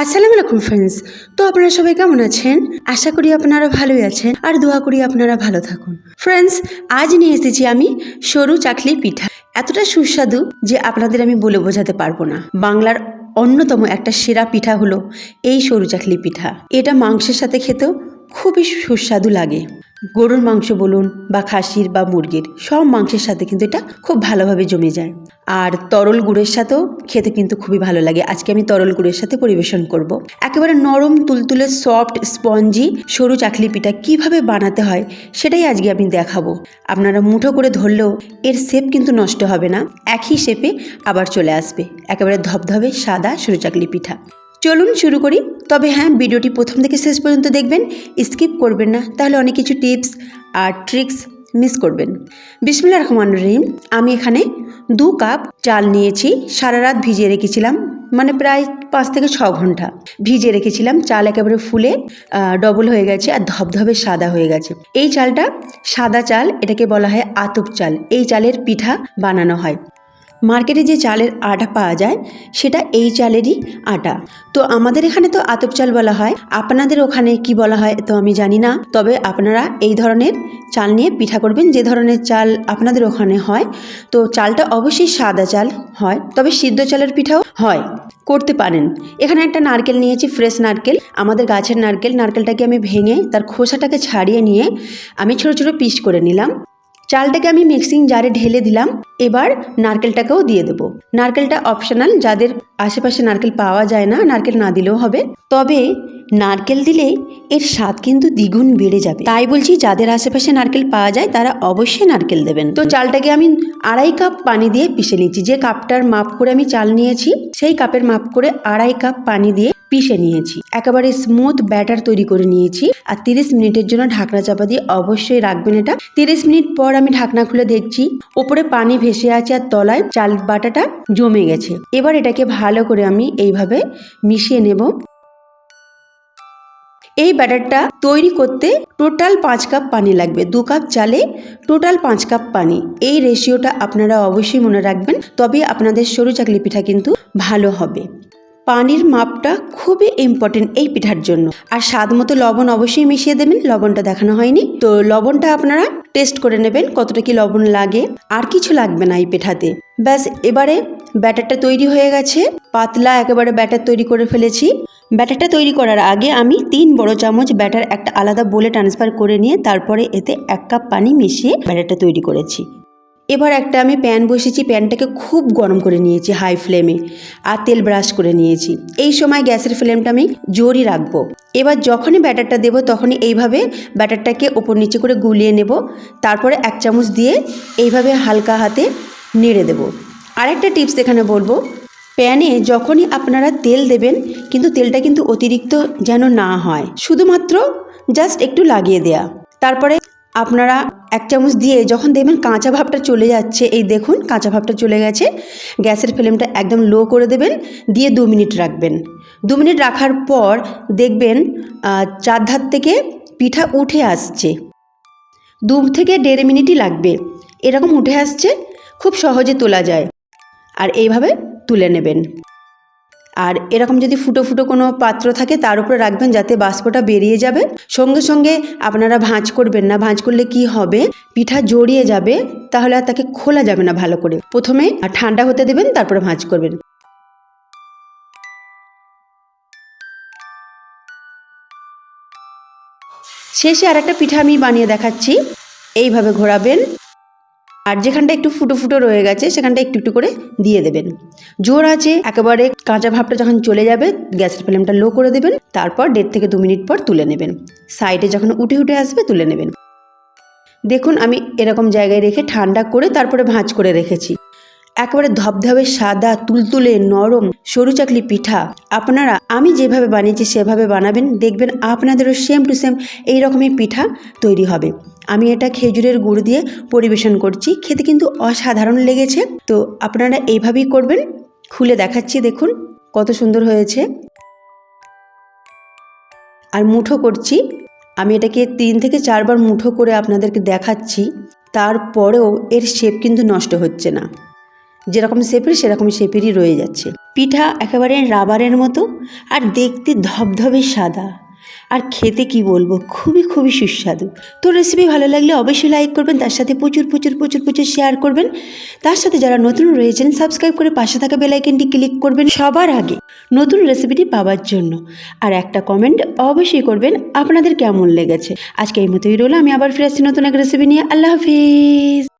আসসালামু আলাইকুম ফ্রেন্ডস। তো আপনারা সবাই কেমন আছেন? আশা করি আপনারা ভালোই আছেন আর দোয়া করি আপনারা ভালো থাকুন। ফ্রেন্ডস, আজ নিয়ে এসেছি আমি সরু চাকলি পিঠা। এতটা সুস্বাদু যে আপনাদের আমি বলে বোঝাতে পারবো না। বাংলার অন্যতম একটা সেরা পিঠা হলো এই সরু চাকলি পিঠা। এটা মাংসের সাথে খেতেও খুবই সুস্বাদু লাগে। গরুর মাংস বলুন বা খাসির বা মুরগির সব মাংসের সাথে কিন্তু এটা খুব ভালোভাবে জমে যায়। আর তরল গুড়ের সাথেও খেতে কিন্তু খুবই ভালো লাগে। আজকে আমি তরল গুড়ের সাথে পরিবেশন করব। একেবারে নরম তুলতুলে সফট স্পঞ্জি সরু চাকলি পিঠা কিভাবে বানাতে হয় সেটাই আজকে আমি দেখাবো। আপনারা মুঠো করে ধরলেও এর শেপ কিন্তু নষ্ট হবে না, একই শেপে আবার চলে আসবে। একেবারে ধবধবে সাদা সরু চাকলি পিঠা। চলুন শুরু করি। তবে হ্যাঁ, ভিডিওটি প্রথম থেকে শেষ পর্যন্ত দেখবেন, স্কিপ করবেন না, তাহলে অনেক কিছু টিপস আর ট্রিক্স মিস করবেন। বিসমিল্লাহির রহমানির রহিম। আমি এখানে 2 কাপ চাল নিয়েছি। সারা রাত ভিজিয়ে রেখেছিলাম, মানে প্রায় 5 থেকে 6 ঘন্টা ভিজিয়ে রেখেছিলাম। চাল একেবারে ফুলে ডবল হয়ে গেছে আর ধবধবে সাদা হয়ে গেছে। এই চালটা সাদা চাল, এটাকে বলা হয় আতপ চাল। এই চালের পিঠা বানানো হয়। মার্কেটে যে চালের আটা পাওয়া যায় সেটা এই চালেরই আটা। তো আমাদের এখানে তো আতপ চাল বলা হয়, আপনাদের ওখানে কি বলা হয় তো আমি জানি না। তবে আপনারা এই ধরনের চাল নিয়ে পিঠা করবেন, যে ধরনের চাল আপনাদের ওখানে হয়। তো চালটা অবশ্যই সাদা চাল হয়, তবে সিদ্ধ চালের পিঠাও হয়, করতে পারেন। এখানে একটা নারকেল নিয়েছি, ফ্রেশ নারকেল, আমাদের গাছের নারকেল। নারকেলটাকে আমি ভেঙে তার খোসাটাকে ছাড়িয়ে নিয়ে আমি ছোট ছোট পিস করে নিলাম। চালটাকে আমি মিক্সিং জারে ঢেলে দিলাম। এবার নারকেলটাকেও দিয়ে দেবো। নারকেলটা অপশনাল, যাদের আশেপাশে নারকেল পাওয়া যায় না, নারকেল না দিলেও হবে। তবে নারকেল দিলে এর স্বাদ কিন্তু দ্বিগুণ বেড়ে যাবে। তাই বলছি, যাদের আশেপাশে নারকেল পাওয়া যায় তারা অবশ্যই নারকেল দেবেন। তো চালটাকে আমি 2.5 কাপ পানি দিয়ে পিষে নিয়েছি। যে কাপটার মাপ করে আমি চাল নিয়েছি সেই কাপের মাপ করে 2.5 কাপ পানি দিয়ে পিষে নিয়েছি। একেবারে স্মুথ ব্যাটার তৈরি করে নিয়েছি। আর 30 মিনিটের জন্য ঢাকনা চাপা দিয়ে অবশ্যই রাখবেন এটা। 30 মিনিট পর আমি ঢাকনা খুলে দেখছি ওপরে পানি ভেসে আছে আর তলায় চাল বাটাটা জমে গেছে। এবার এটাকে ভালো করে আমি এইভাবে মিশিয়ে নেব। এই ব্যাটারটা তৈরি করতে টোটাল 5 কাপ পানি লাগবে। 2 কাপ চালে টোটাল 5 কাপ পানি। এই রেশিওটা আপনারা অবশ্যই মনে রাখবেন, তবে আপনাদের সরু চাকলি পিঠা কিন্তু ভালো হবে। পানির মাপটা খুবই ইম্পর্টেন্ট এই পিঠার জন্য। আর স্বাদ মতো লবণ অবশ্যই মিশিয়ে দেবেন, লবণটা দেখানো হয়নি। তো লবণটা আপনারা টেস্ট করে নেবেন কতটা কি লবণ লাগে। আর কিছু লাগবে না এই পিঠাতে। ব্যাস, এবারে ব্যাটারটা তৈরি হয়ে গেছে। পাতলা একেবারে ব্যাটার তৈরি করে ফেলেছি। ব্যাটারটা তৈরি করার আগে আমি 3 বড় চামচ ব্যাটার একটা আলাদা বোলে ট্রান্সফার করে নিয়ে তারপরে এতে 1 কাপ পানি মিশিয়ে ব্যাটারটা তৈরি করেছি। এবার একটা আমি প্যান বসেছি, প্যানটাকে খুব গরম করে নিয়েছি হাই ফ্লেমে, আর তেল ব্রাশ করে নিয়েছি। এই সময় গ্যাসের ফ্লেমটা আমি জোরই রাখবো। এবার যখনই ব্যাটারটা দেবো তখনই এইভাবে ব্যাটারটাকে ওপর নিচে করে গুলিয়ে নেব। তারপরে 1 চামচ দিয়ে এইভাবে হালকা হাতে নেড়ে দেব। আরেকটা টিপস এখানে বলবো, প্যানে যখনই আপনারা তেল দেবেন কিন্তু তেলটা কিন্তু অতিরিক্ত যেন না হয়, শুধুমাত্র জাস্ট একটু লাগিয়ে দেয়া। তারপরে আপনারা 1 চামচ দিয়ে যখন দেখবেন কাঁচা ভাবটা চলে যাচ্ছে, এই দেখুন কাঁচা ভাবটা চলে গেছে, গ্যাসের ফ্লেমটা একদম লো করে দেবেন, দিয়ে 2 মিনিট রাখবেন। 2 মিনিট রাখার পর দেখবেন চারধার থেকে পিঠা উঠে আসছে। 2 থেকে 1.5 মিনিটই লাগবে, এরকম উঠে আসছে, খুব সহজে তোলা যায়। আর এইভাবে তুলে নেবেন। আর এরকম যদি ফুটো ফুটো কোনো পাত্র থাকে তার উপরে রাখবেন, যাতে বাষ্পটা বেরিয়ে যাবে। সঙ্গে সঙ্গে আপনারা ভাঁজ করবেন না, ভাঁজ করলে কি হবে, পিঠা জড়িয়ে যাবে, তাহলে আর তাকে খোলা যাবে না ভালো করে। প্রথমে ঠান্ডা হতে দেবেন, তারপরে ভাঁজ করবেন। শেষে আর একটা পিঠা আমি বানিয়ে দেখাচ্ছি। এইভাবে ঘোরাবেন, আর যেখানটা একটু ফুটো ফুটো রয়ে গেছে সেখানটা একটু একটু করে দিয়ে দেবেন। জোর আছে একেবারে কাঁচা ভাবটা যখন চলে যাবে গ্যাসের ফ্লেমটা লো করে দেবেন। তারপর 1.5 থেকে 2 মিনিট পর তুলে নেবেন। সাইডে যখন উঠে উঠে আসবে তুলে নেবেন। দেখুন আমি এরকম জায়গায় রেখে ঠান্ডা করে তারপরে ভাঁজ করে রেখেছি। একেবারে ধবধবে সাদা তুলতুলে নরম সরু চাকলি পিঠা আপনারা আমি যেভাবে বানিয়েছি সেভাবে বানাবেন, দেখবেন আপনাদেরও সেম টু সেম এইরকমই পিঠা তৈরি হবে। আমি এটা খেজুরের গুড় দিয়ে পরিবেশন করছি, খেতে কিন্তু অসাধারণ লেগেছে। তো আপনারা এইভাবেই করবেন। খুলে দেখাচ্ছি, দেখুন কত সুন্দর হয়েছে। আর মুঠো করছি, আমি এটাকে 3 থেকে 4 বার মুঠো করে আপনাদেরকে দেখাচ্ছি, তারপরেও এর শেপ কিন্তু নষ্ট হচ্ছে না। যেরকম শেপের সেরকম শেপেরই রয়ে যাচ্ছে। পিঠা একেবারে রাবারের মতো আর দেখতে ধবধবে সাদা, আর খেতে কি বলবো, খুবই খুবই সুস্বাদু। তো রেসিপি ভালো লাগলে অবশ্যই লাইক করবেন, তার সাথে প্রচুর প্রচুর প্রচুর প্রচুর শেয়ার করবেন। তার সাথে যারা নতুন রয়েছেন সাবস্ক্রাইব করে পাশে থাকা বেল আইকনটি ক্লিক করবেন সবার আগে নতুন রেসিপিটি পাওয়ার জন্য। আর একটা কমেন্ট অবশ্যই করবেন আপনাদের কেমন লেগেছে। আজকে এই মতোই রইল, আমি আবার ফিরে আসছি নতুন এক রেসিপি নিয়ে। আল্লাহ হাফিজ।